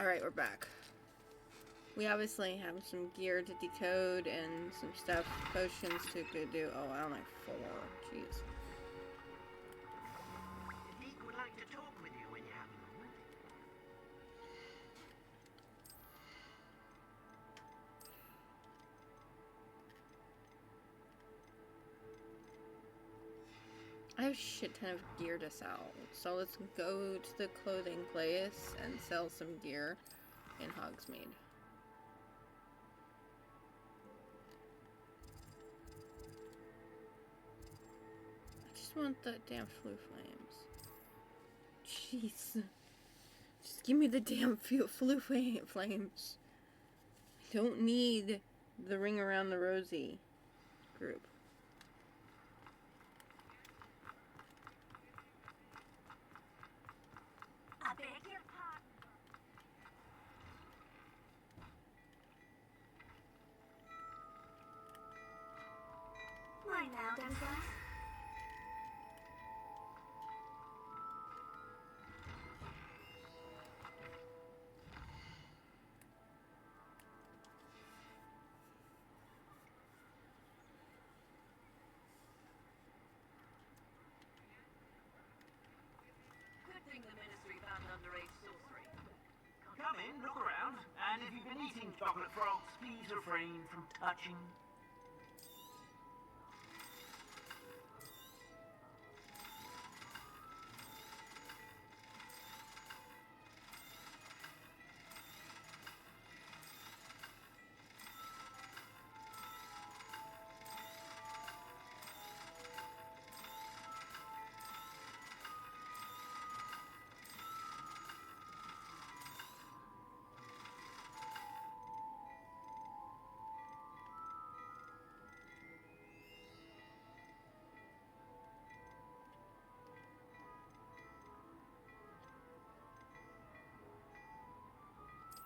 Alright, we're back. We obviously have some gear to decode and some stuff, potions to go do. Oh, I only have 4. Jeez. Nick would like to talk with you when you have a moment. I have a shit ton of gear to sell, so let's go to the clothing place and sell some gear in Hogsmeade. I just want the damn flue flames. Jeez. Just give me the damn flue flames. I don't need the ring around the rosy group. I beg your pardon. Why now, Douglas? Good thing the Ministry found underage sorcery. Come in, look around, and if you've been eating chocolate frogs, please refrain from touching.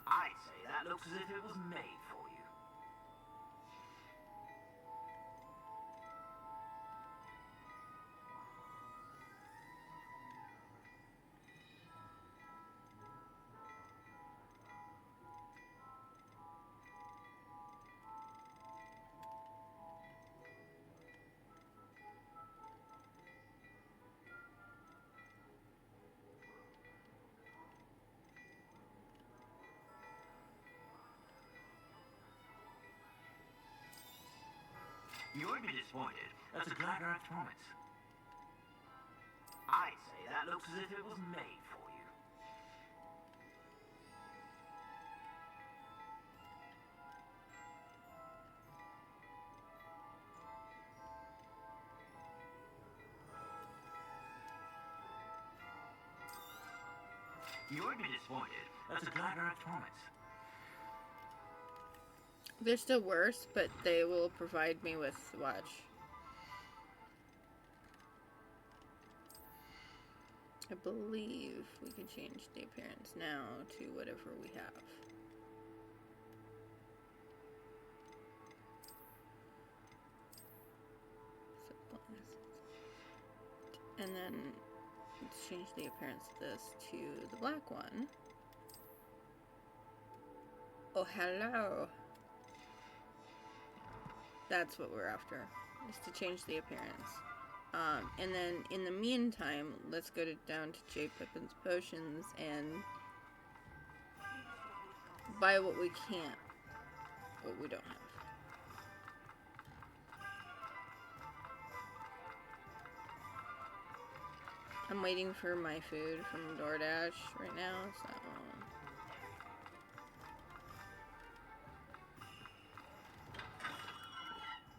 I'd say that looks as if it was made for you. You won't be disappointed. That's a glad earth promise. I'd say that looks as if it was made for you. You won't be disappointed. That's a glad earth promise. They're still worse, but they will provide me with watch. I believe we can change the appearance now to whatever we have. And then let's change the appearance of this to the black one. Oh, hello. That's what we're after, is to change the appearance. And then in the meantime, let's go down to J. Pippin's Potions and buy what we can't, what we don't have. I'm waiting for my food from DoorDash right now, so...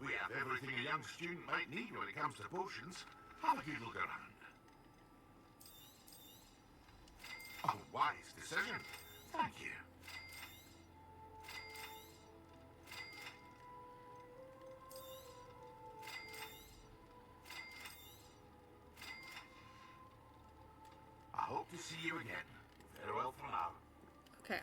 We have everything a young student might need when it comes to potions. Have a good look around. A wise decision. Thank you. I hope to see you again. Farewell for now. Okay.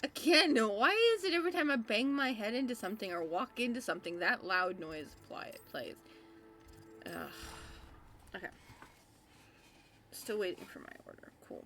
Again, why is it every time I bang my head into something or walk into something, that loud noise plays? Ugh. Okay. Still waiting for my order. Cool.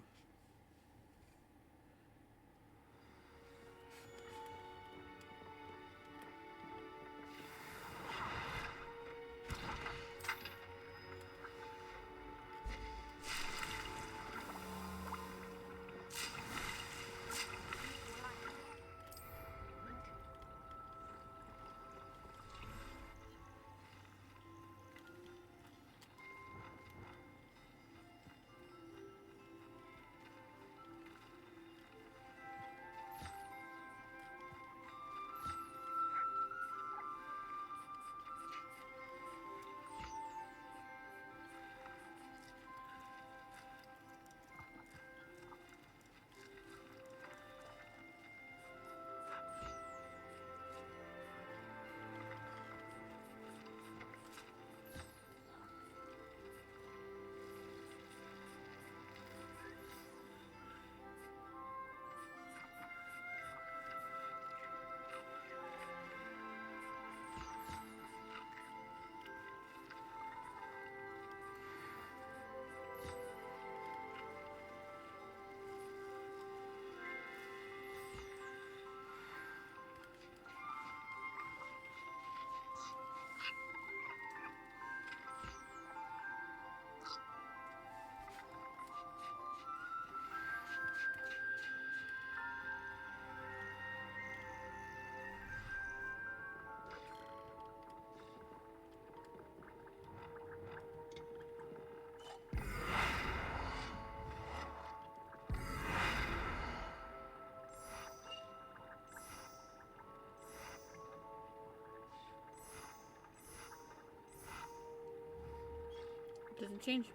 doesn't change.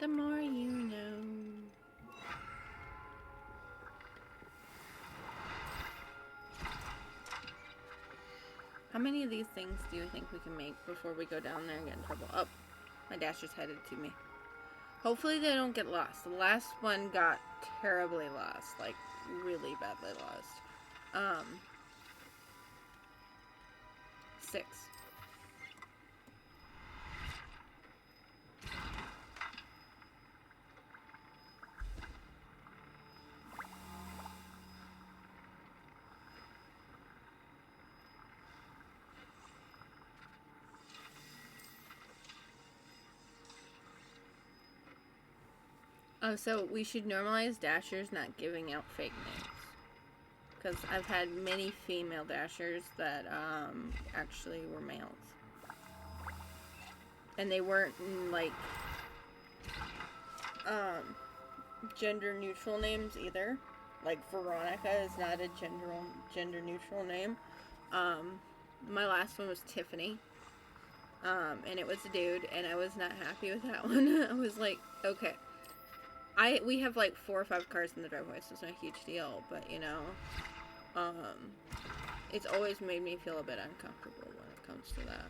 The more you know. How many of these things do you think we can make before we go down there and get in trouble? Oh, my dasher's headed to me. Hopefully they don't get lost. The last one got terribly lost. Like, really badly lost. 6. Oh, so we should normalize dashers not giving out fake names. Because I've had many female dashers that actually were males. And they weren't like gender neutral names either. Like Veronica is not a gender neutral name. My last one was Tiffany. And it was a dude, and I was not happy with that one. I was like, okay. We have like 4 or 5 cars in the driveway, so it's not a huge deal, but you know, it's always made me feel a bit uncomfortable when it comes to that.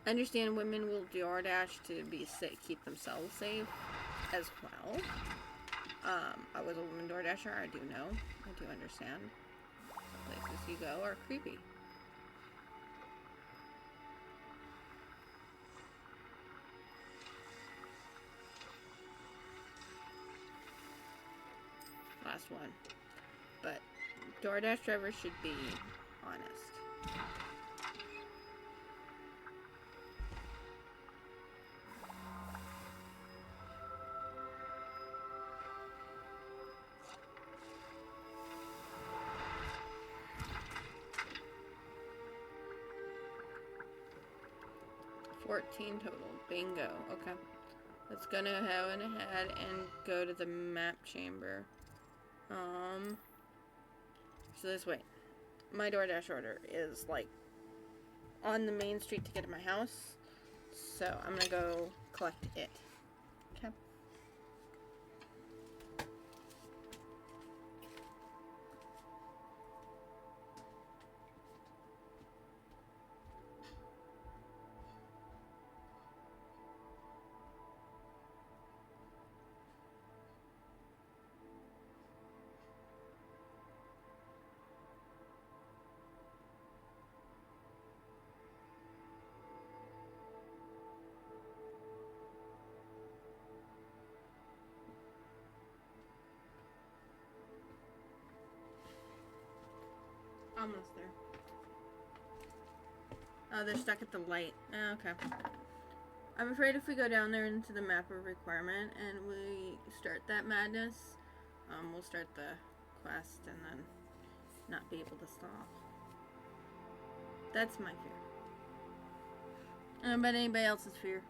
I understand women will DoorDash to be safe, keep themselves safe as well. I was a woman DoorDasher, I do know, I do understand. Some places you go are creepy. Last one. But DoorDash drivers should be honest. $14 total. Bingo. Okay. Let's go ahead and go to the map chamber. So this way. My DoorDash order is like on the main street to get to my house. So I'm gonna go collect it. Okay. Almost there. Oh, they're stuck at the light. Oh, okay. I'm afraid if we go down there into the map of requirement and we start that madness, we'll start the quest and then not be able to stop. That's my fear. I don't bet anybody else's fear.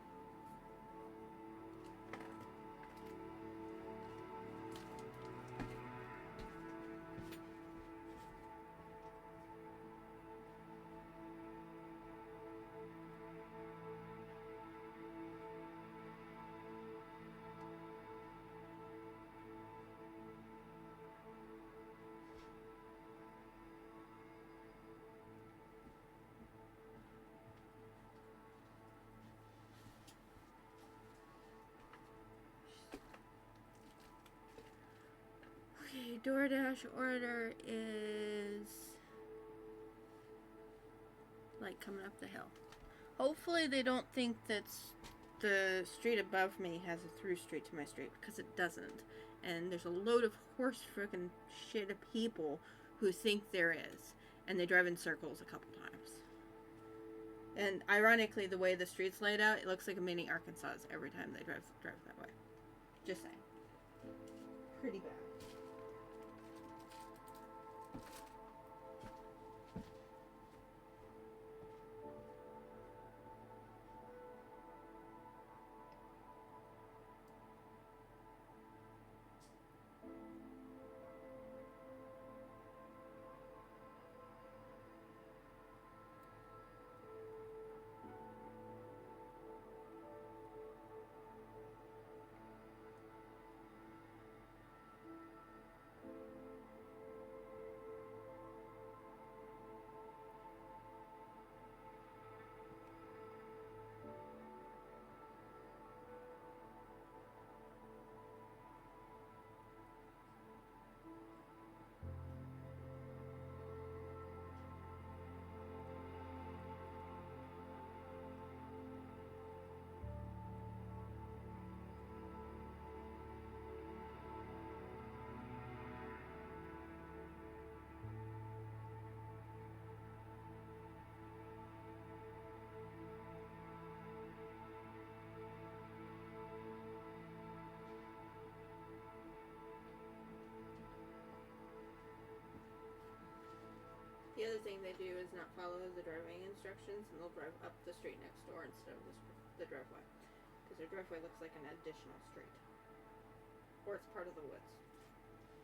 DoorDash order is like coming up the hill. Hopefully they don't think that the street above me has a through street to my street, because it doesn't. And there's a load of horse frickin' shit of people who think there is, and they drive in circles a couple times. And ironically, the way the street's laid out, it looks like a mini Arkansas every time they drive that way. Just saying. Pretty bad. do is not follow the driving instructions, and they'll drive up the street next door instead of the driveway. Because their driveway looks like an additional street. Or it's part of the woods.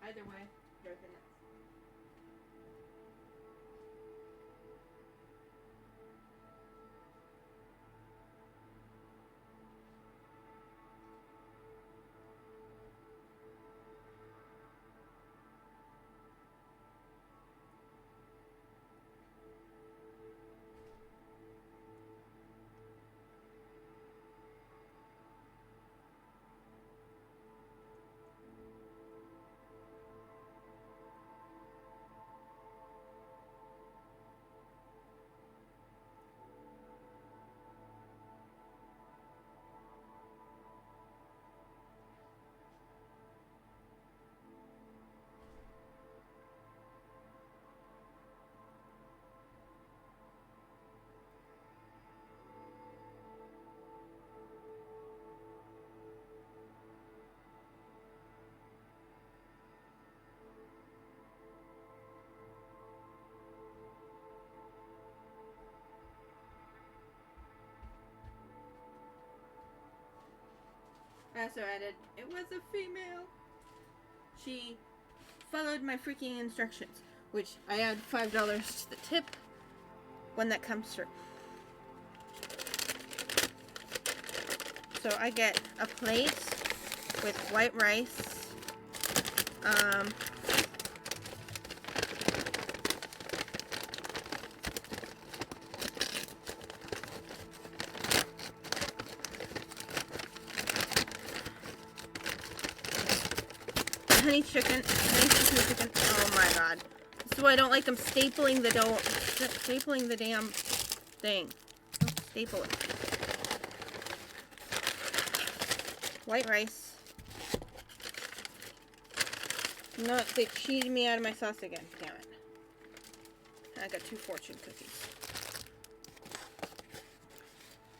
Either way, drive it nuts. I also added, it was a female. She followed my freaking instructions, which I add $5 to the tip when that comes through. So I get a plate with white rice, honey chicken. Oh my god. This is why I don't like them stapling the dough. Stapling the damn thing. Don't staple it. White rice. No, they cheated me out of my sauce again. Damn it. I got 2 fortune cookies.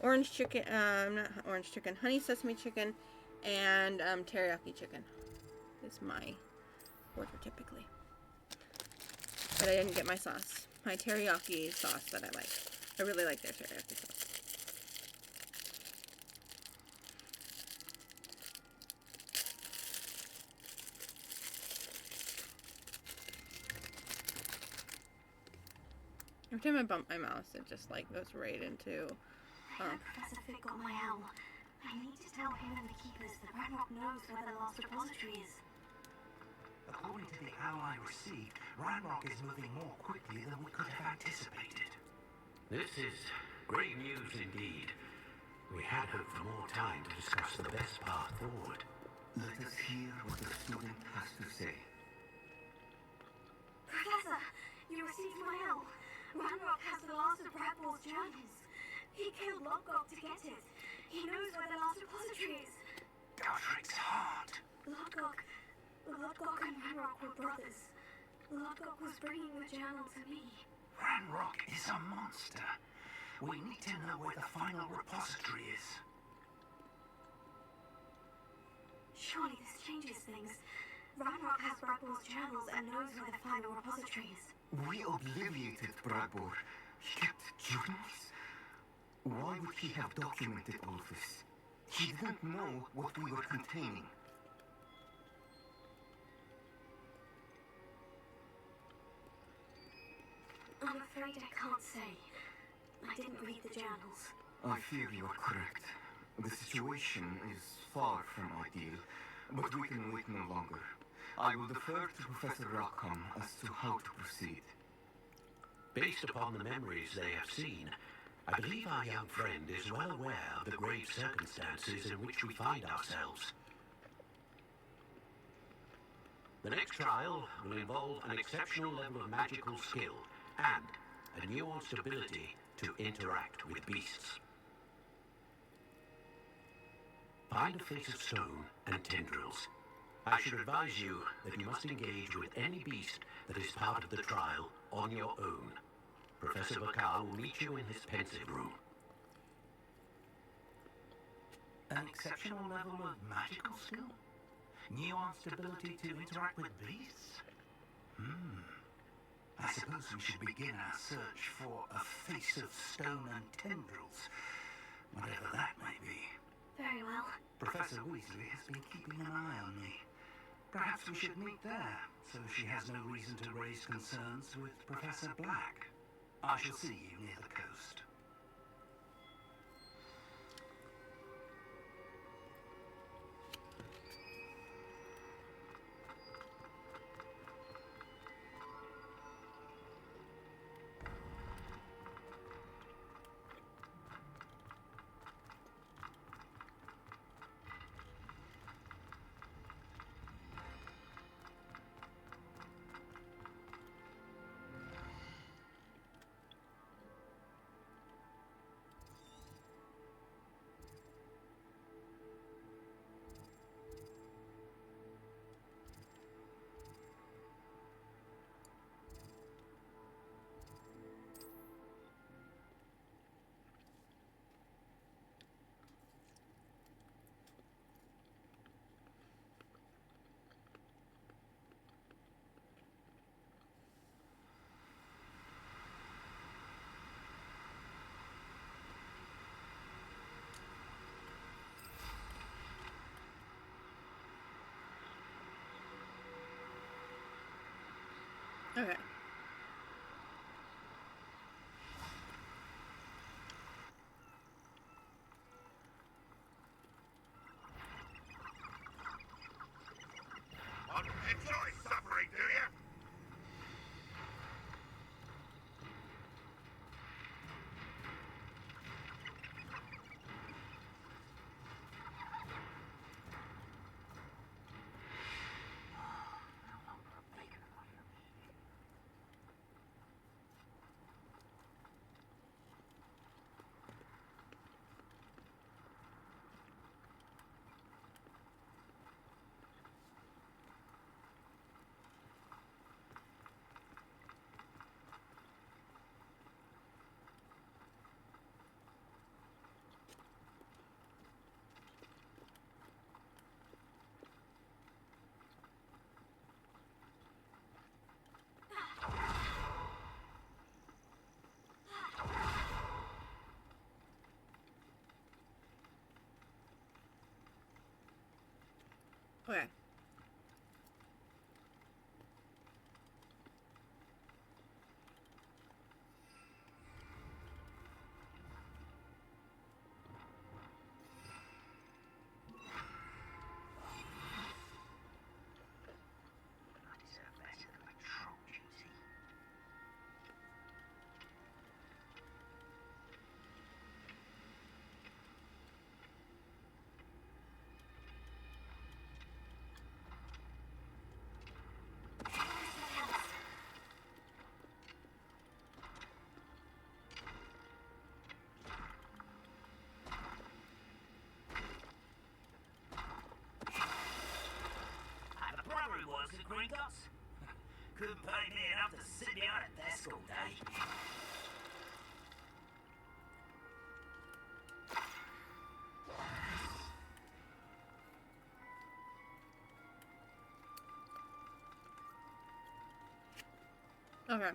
Orange chicken, not orange chicken, honey sesame chicken, and teriyaki chicken. Is my order typically. But I didn't get my sauce. My teriyaki sauce that I like. I really like their teriyaki sauce. Every time I bump my mouse, it just like goes right into. Professor Fig got my owl. I need to tell him and the keepers that Ranrock knows where the last repository is. According to the owl I received, Ranrock is moving more quickly than we could have anticipated. This is great news indeed. We had hoped for more time to discuss the best path forward. Let us hear what the student has to say. Professor, you received my owl. Ranrock has the last of Bradwell's journals. He killed Lodgok to get it. He knows where the last repository is. Godric's heart. Lodgok and Ranrock were brothers. Lodgok was bringing the journal to me. Ranrock is a monster. We need to know where the final repository is. Surely this changes things. Ranrock has Bradwell's journals and knows where the final repository is. We obliviated Bradbor. He kept journals? Why would he have documented all of this? He didn't know what we were containing. I'm afraid I can't say. I didn't read the journals. I fear you are correct. The situation is far from ideal, but we can wait no longer. I will defer to Professor Rackham as to how to proceed. Based upon the memories they have seen, I believe our young friend is well aware of the grave circumstances in which we find ourselves. The next trial will involve an exceptional level of magical skill and a nuanced ability to interact with beasts. Find a face of stone and tendrils. I should advise you that you must engage with any beast that is part of the trial on your own. Professor Vakar will meet you in his pensive room. An exceptional level of magical skill? Nuanced ability to interact with beasts? I suppose we should begin our search for a face of stone and tendrils, whatever that may be. Very well. Professor Weasley has been keeping an eye on me. Perhaps we should meet there, so she has no reason to raise concerns with Professor Black. I shall see you near the coast. Okay. Enjoy suffering, do you? Okay. The brother who works at Gringotts. Couldn't pay me enough to sit behind a desk all day. Okay.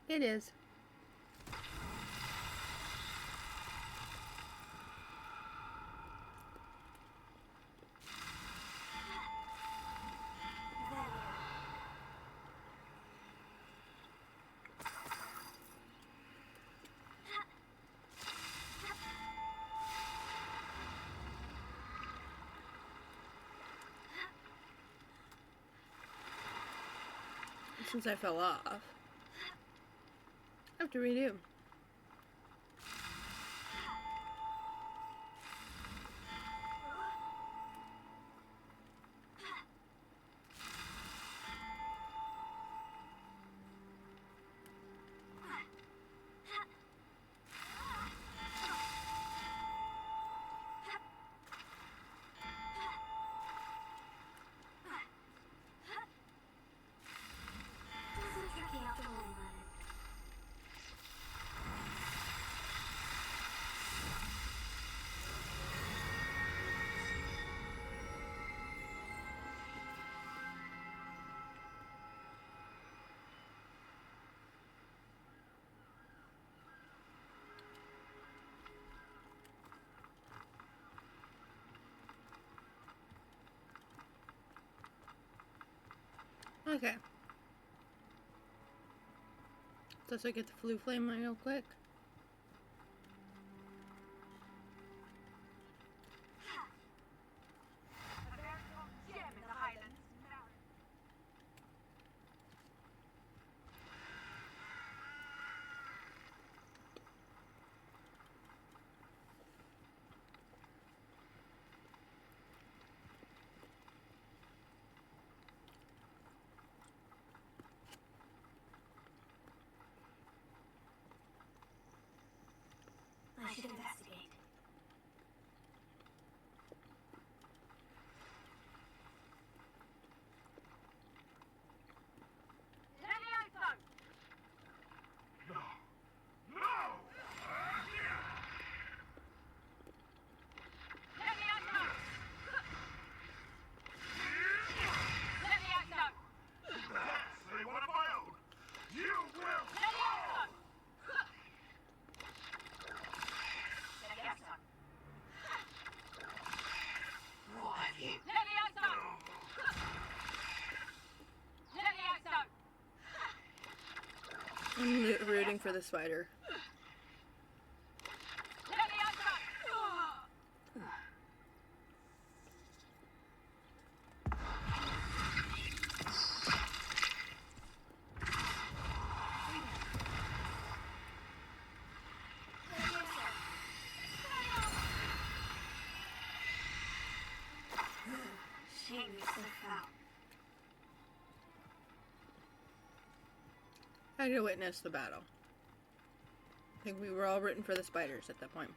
It is. Since I fell off, I have to redo. Okay. Let's get the flu flame real quick. I should investigate. I'm rooting for the spider. Shame you're so foul. I had to witness the battle. I think we were all rooting for the spiders at that point.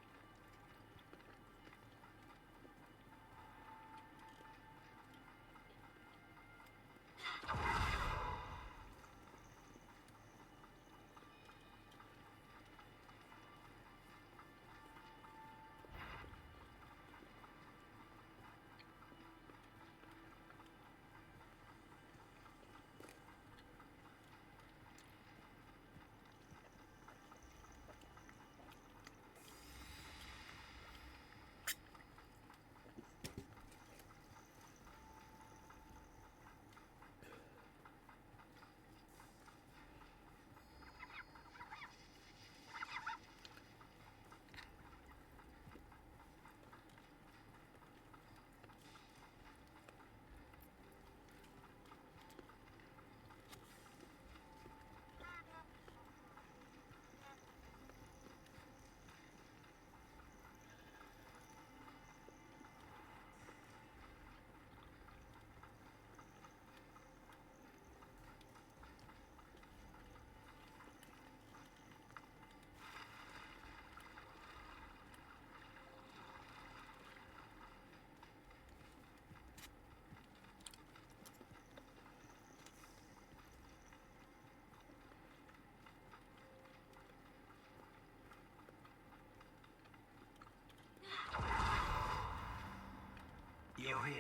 You're here.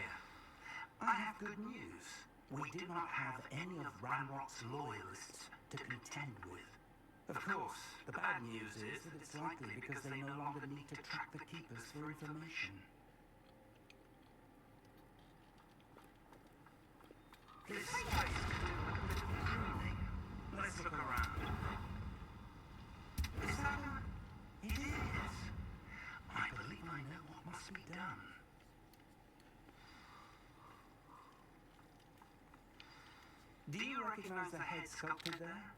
I have good news. We do not have any of Ranrock's loyalists to contend with. Of course, the bad news is that it's likely because they no longer need to track the keepers for information. This place could do a little pruning. Let's look around. Is that one? It is. I believe I know what must be done. Do you recognize the head sculpted there?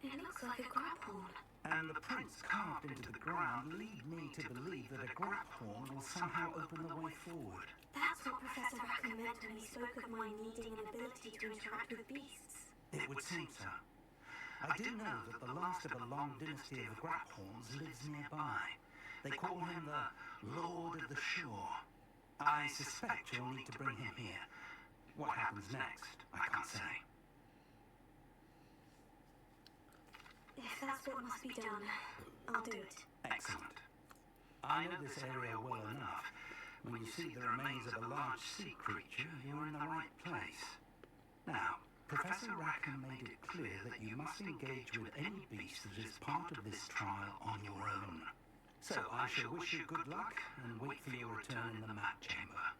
It looks like a grab horn. And the prints carved into the ground lead me to believe that a grab horn will somehow open the way forward. That's what Professor Rackham meant when he spoke of my needing an ability to interact with beasts. It would seem so. I do know that the last of a long dynasty of Graphorns lives nearby. They call him the Lord of the Shore. I suspect you'll need to bring him here. What happens next, I can't say. If that's what must be done, I'll do it. Excellent. I know this area well enough. When you see the remains of a large sea creature, you're in the right place. Now, Professor Rackham made it clear that you must engage with any beast that is part of this trial on your own. So I shall wish you good luck and wait for your return in the map chamber.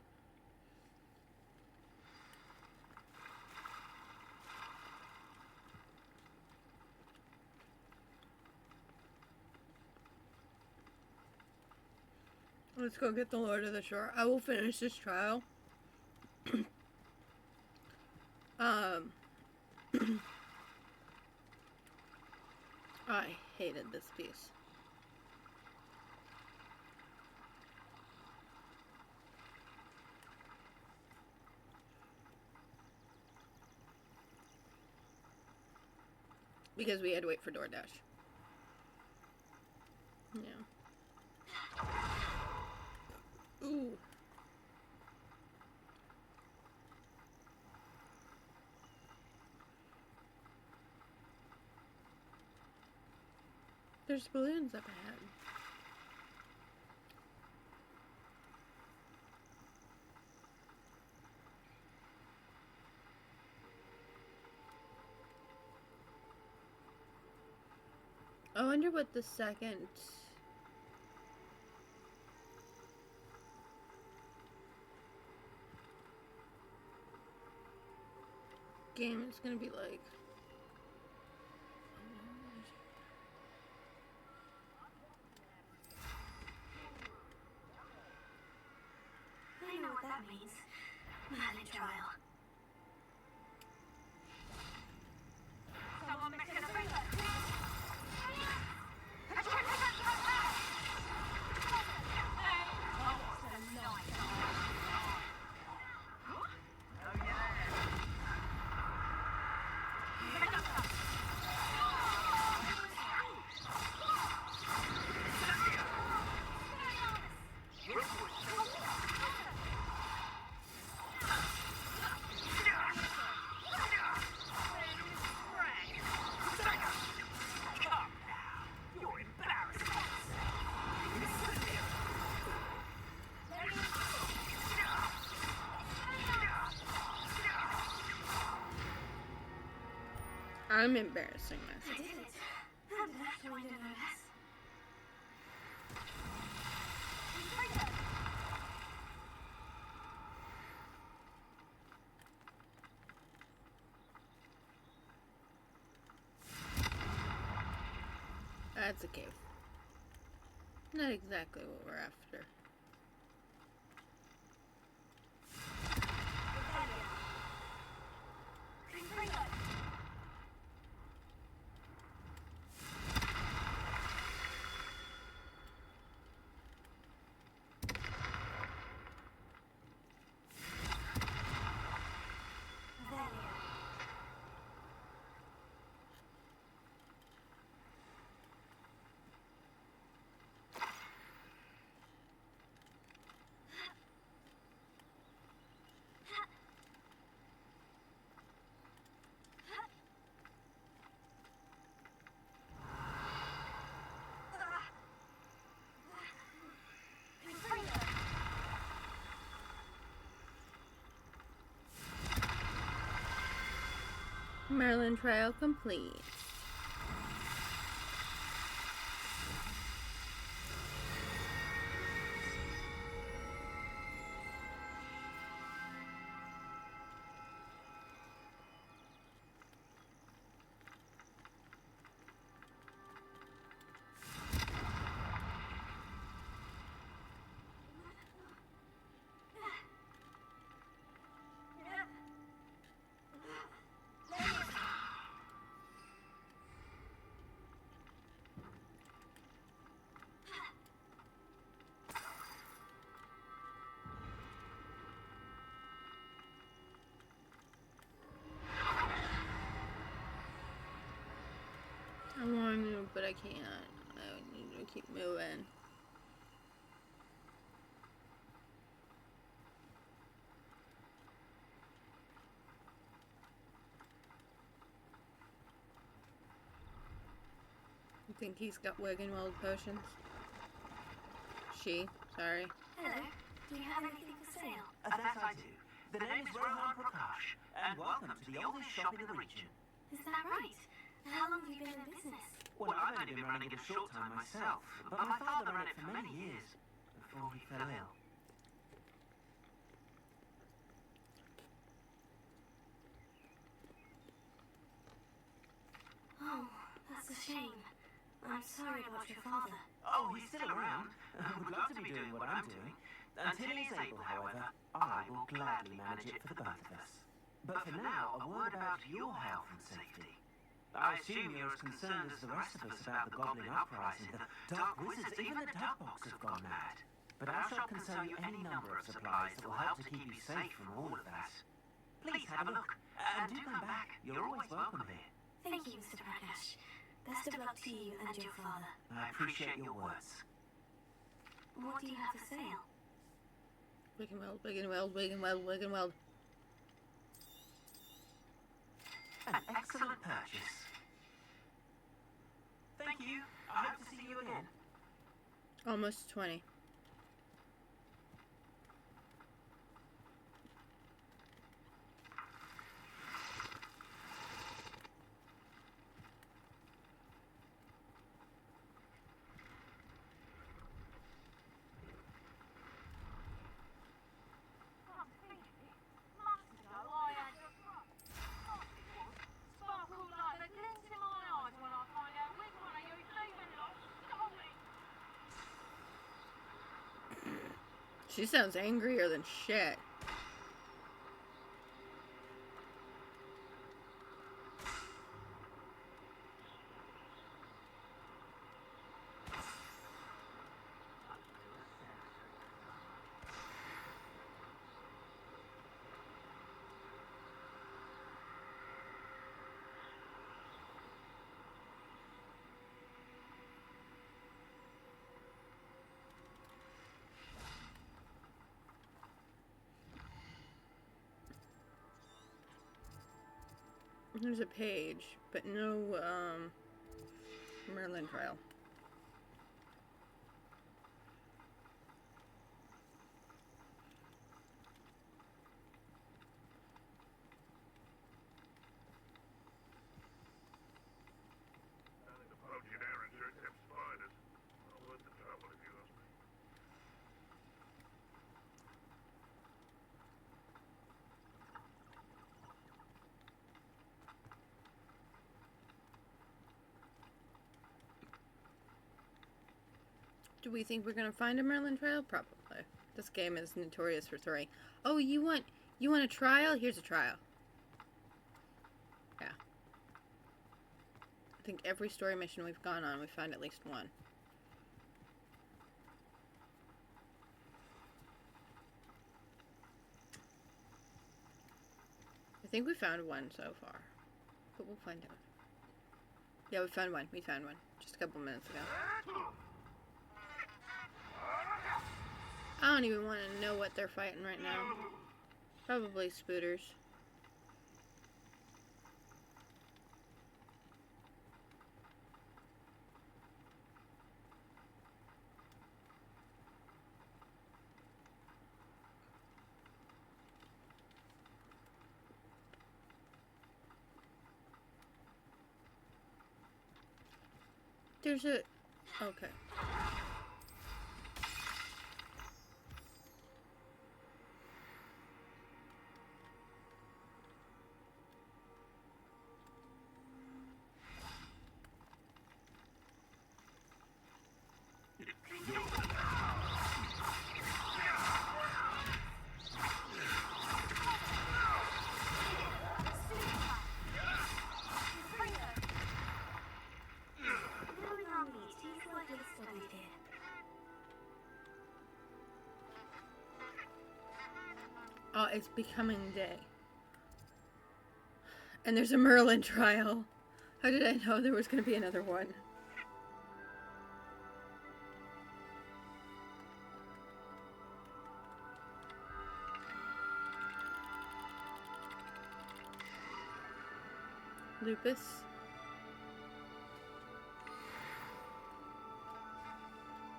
Let's go get the Lord of the Shore. I will finish this trial. I hated this piece. Because we had to wait for DoorDash. Yeah. Ooh. There's balloons up ahead. I wonder what the second game is gonna be like. I know what that means. Merlin trial. Someone missing a finger. I'm embarrassing myself. I did it. How did that find a notice? That's a cave. Not exactly what we're after. Merlin trial complete. I want to, but I can't. I need to keep moving. You think he's got Wiggenweld potions? Sorry. Hello. Do you have anything for sale? That I do. The name is Rohan Prakash, and welcome to the oldest shop in the region. Is that right? And how long have you been in business? Well, I've only been running it a short time myself, but my father ran it for many years before he fell ill. Oh, that's a shame. I'm sorry about your father. Oh, he's still around. Would love to be doing what I'm doing. Until he's able, however, I will gladly manage it for the both of us. But for now, a word about your health and safety. I assume you're as concerned as the rest of us about the Goblin Uprising, the Dark Wizards, even the Dark Box have gone mad. But our shop can sell you any number of supplies that will help to keep you safe from all of that. Please have a look, and do come back. You're always welcome here. Thank you, Mr. Prakash. Best of luck to you and your father. I appreciate your words. What do you have for sale? Wiggenweld, Wiggenweld, Wiggenweld, Wiggenweld. An excellent purchase. Thank you. I hope to see you again. Almost 20. She sounds angrier than shit. There's a page, but no, Merlin trial. I think the protein errands are except spiders. Not worth the trouble if you ask me. Do we think we're gonna find a Merlin trial? Probably. This game is notorious for throwing. Oh, you want a trial? Here's a trial. Yeah. I think every story mission we've gone on, we find at least one. I think we found one so far, but we'll find out. Yeah, we found one. We found one just a couple minutes ago. I don't even want to know what they're fighting right now. Probably spooters. there's a... Okay. Knowing our meat, he's likely studied here. Oh, it's becoming day. And there's a Merlin trial. How did I know there was going to be another one? Lupus.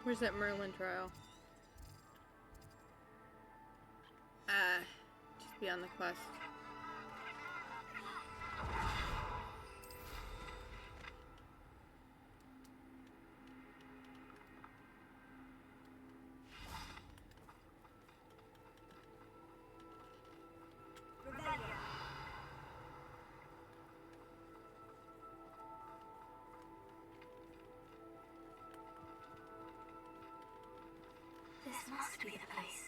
Where's that Merlin trial? Just be on the quest. Revelia. This must be the place.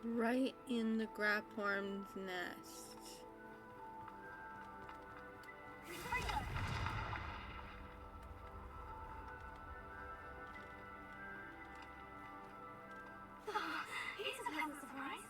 Right in the Graphorm's nest. Here's a pleasant surprise.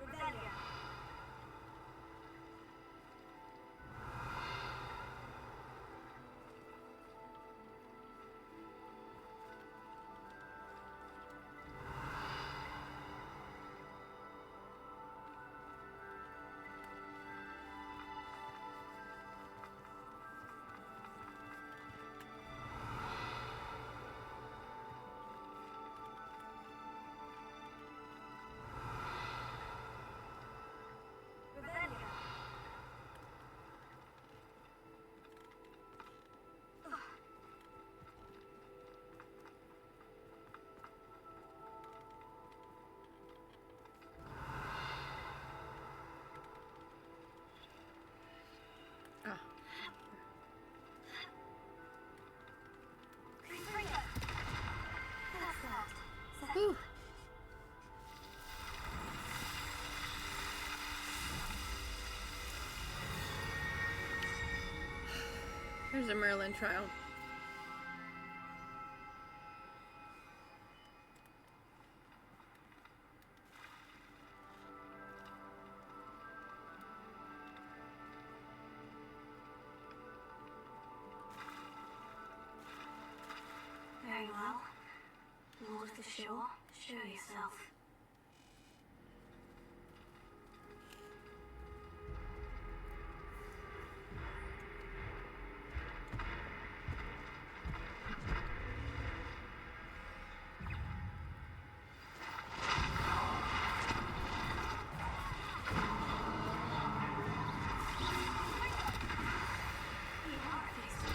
Revelia. Revelia. Ah. That's that. Set. Whew. There's a Merlin trial. Very well. Lord of the Shore, show yourself. You are fixed.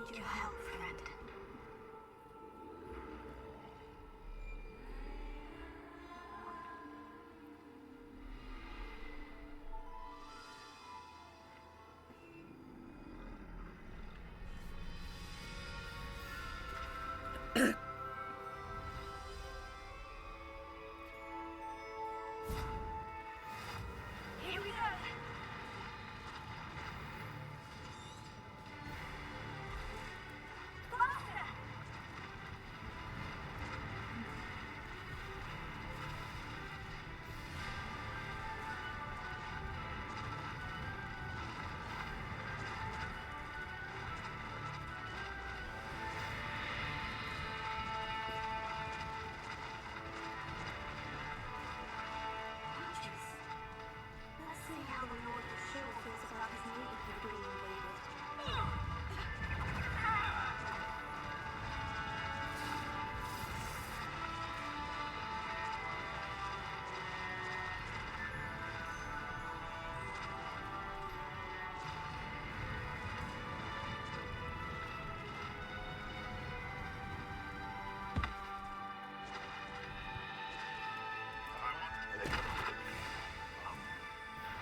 need your help, friend. Here we go. Faster! Hunches. Let's see how the Lord of the Shore feels about his neighborhood being invaded.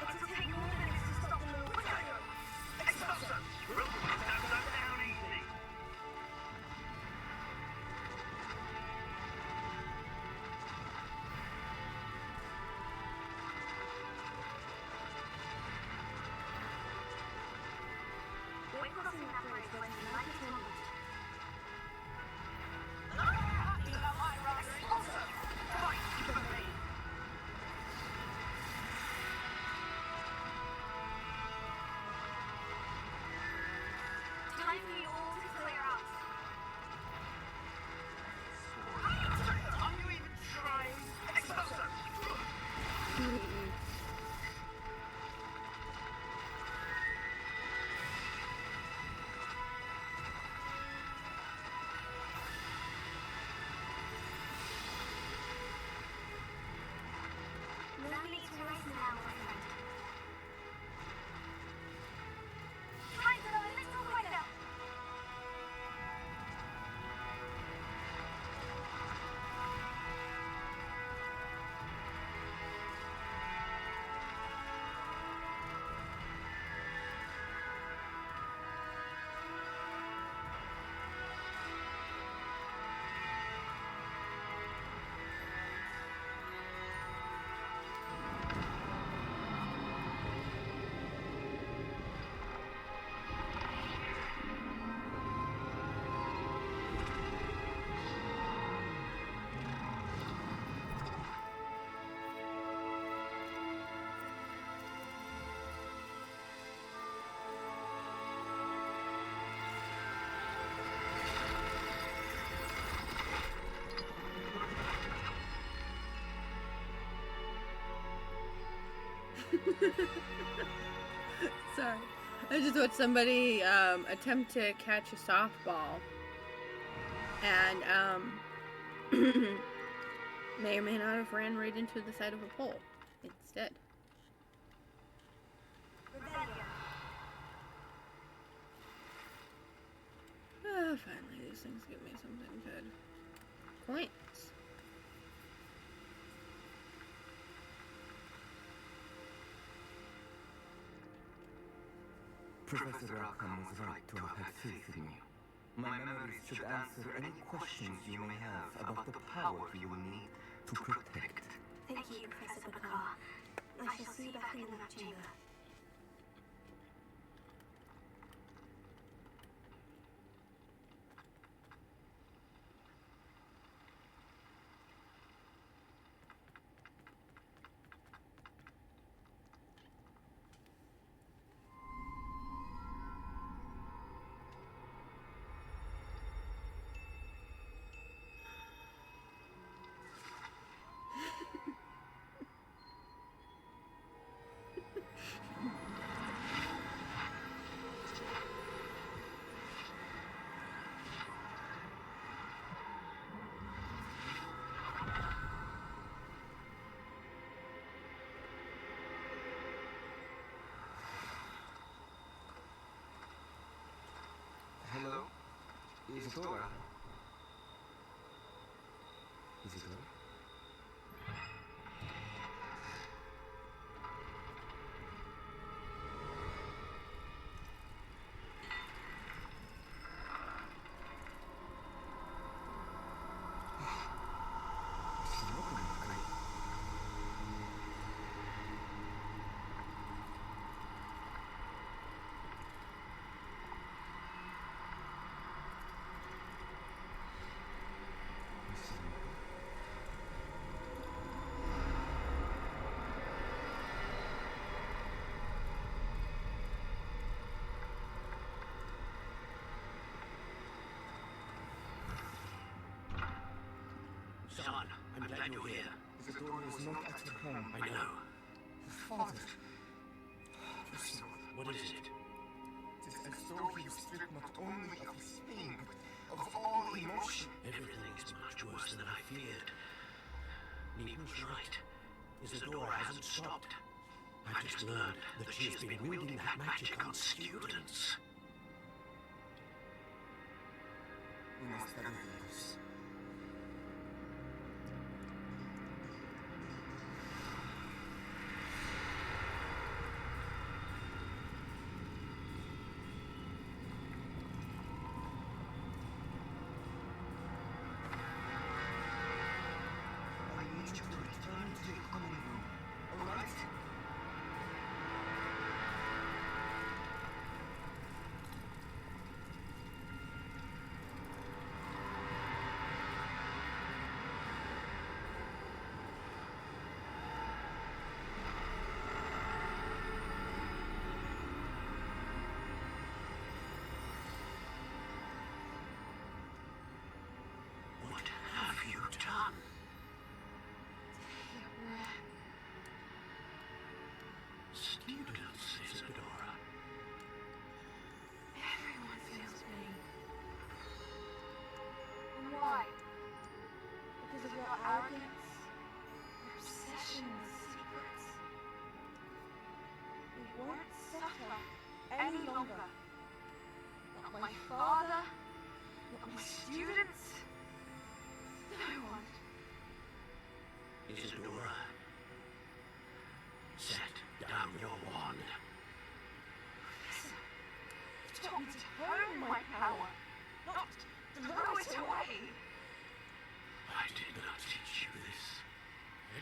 It'll take more than this to stop the Lord. We're crossing that bridge when you like it or not. Time for you all to clear out. Are you even trying? No need to race now, my friend. Try to go a little quicker. Sorry. I just watched somebody attempt to catch a softball. And may or may not have ran right into the side of a pole instead. Finally, these things give me something good. Coins. Professor Rackham was right to have had faith in you. My memories should answer any questions you may have about the power you will need to protect. Thank you, Professor Bakar. I shall see you back in the lab chamber. Isadora. Isadora? Son, I'm glad you're here. Isadora is not at her home. I know. Her father. Priscilla. What is it? It is as though he was stripped not only of his pain, but of all emotion. Everything is much worse than I feared. Needham's right. Isadora hasn't stopped. I've just learned that she has been wielding that magic on students. We must study this. I need you to return to your common room, all right? What have you done? Students, Isadora. Everyone feels pain. And why? Because of your arrogance, your obsession with secrets. We won't suffer any longer. Not my father, not my students, no one. Isadora. Set down your wand. Listen, you taught me to hone my power, not throw it away. I did not teach you this.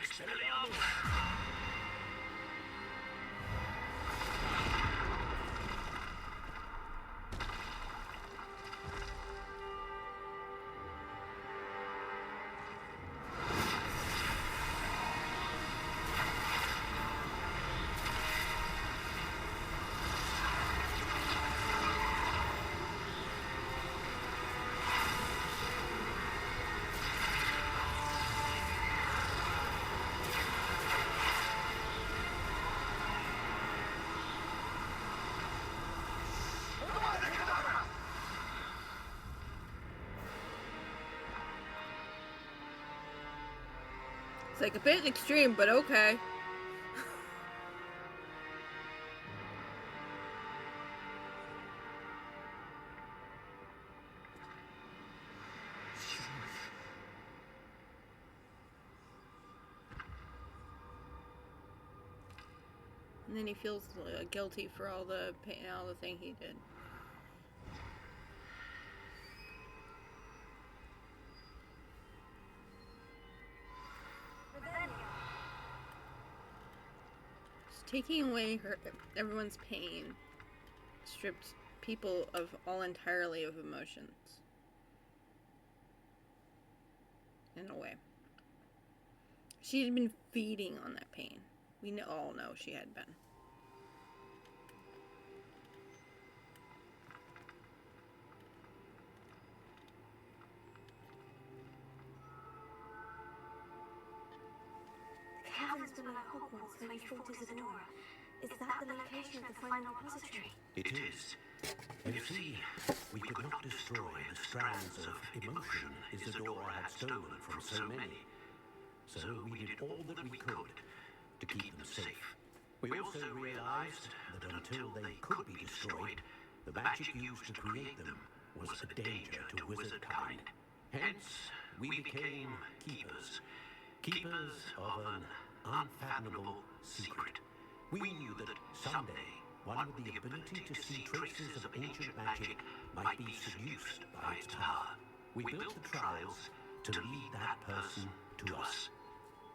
Expelliarmus! It's like a bit extreme, but okay. And then he feels guilty for all the pain, all the thing he did. Just taking away everyone's pain stripped people of all entirely of emotions. In a way. She had been feeding on that pain. We all know she had been. The caverns below Hogwarts where you fought Isadora. Is that the location of the final repository? It is. You see, we could not destroy the strands of emotion Isadora had stolen from so many. So we did all that we could to keep them safe. We also realized that until they could be destroyed, the magic used to create them was a danger to wizard kind. Hence, we became keepers. Keepers of an unfathomable secret. We knew that someday, one with the ability to see traces of ancient magic might be seduced by its power. We built the trials to lead that person to us,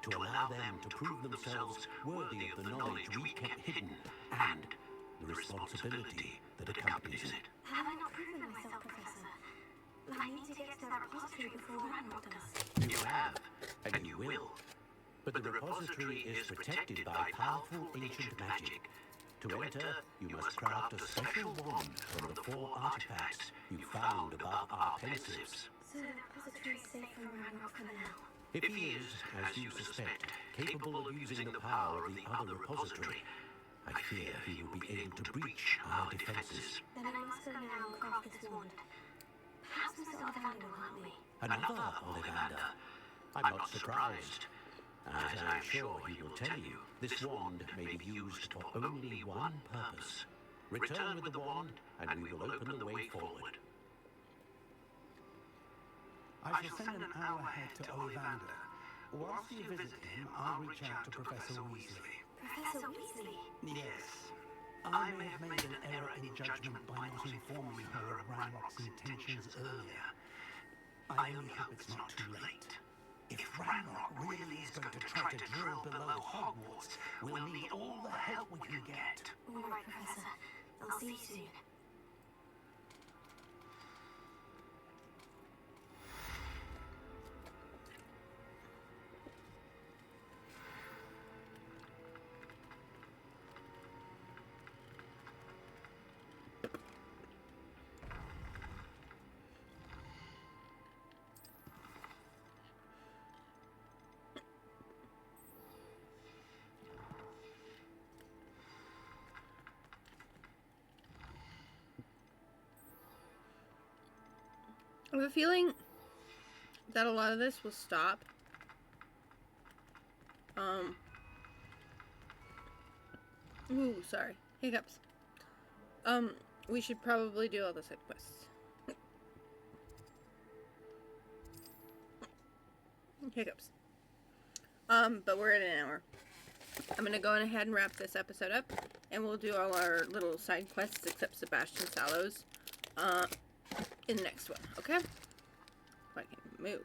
to allow them to prove themselves worthy of the knowledge we kept hidden and the responsibility that accompanies it. Have I not proven myself, Professor? I need to get to that repository before Ranrock does. You have, and you will. But the repository is protected by powerful ancient magic. To enter, you must craft a special wand from the 4 artifacts you found above our pensives. So the repository is safe from Ranrock for now. If he is, as you suspect, capable of using the power of the other repository, I fear he will be able to breach our defenses. Then I must go now and craft this wand. Perhaps Mr. Ollivander will help me. Another Ollivander? I'm not surprised. As I'm sure he will tell you, this wand may be used for only one purpose. Return with the wand, and we will open the way forward. I shall send an hour ahead to Ollivander. Whilst you visit him, I'll reach out to Professor Weasley. Professor Weasley? Yes. I may have made an error in judgment by not informing her of Ranrock's intentions earlier. I only hope it's not too late. If Ranrock really is going to try to drill below Hogwarts, we'll need all the help we can get. All right, Professor. I'll see you soon. I have a feeling that a lot of this will stop. Ooh, sorry. Hiccups. We should probably do all the side quests. Hiccups. But we're at an hour. I'm gonna go ahead and wrap this episode up, and we'll do all our little side quests except Sebastian Sallows, in the next one, okay? If I can move.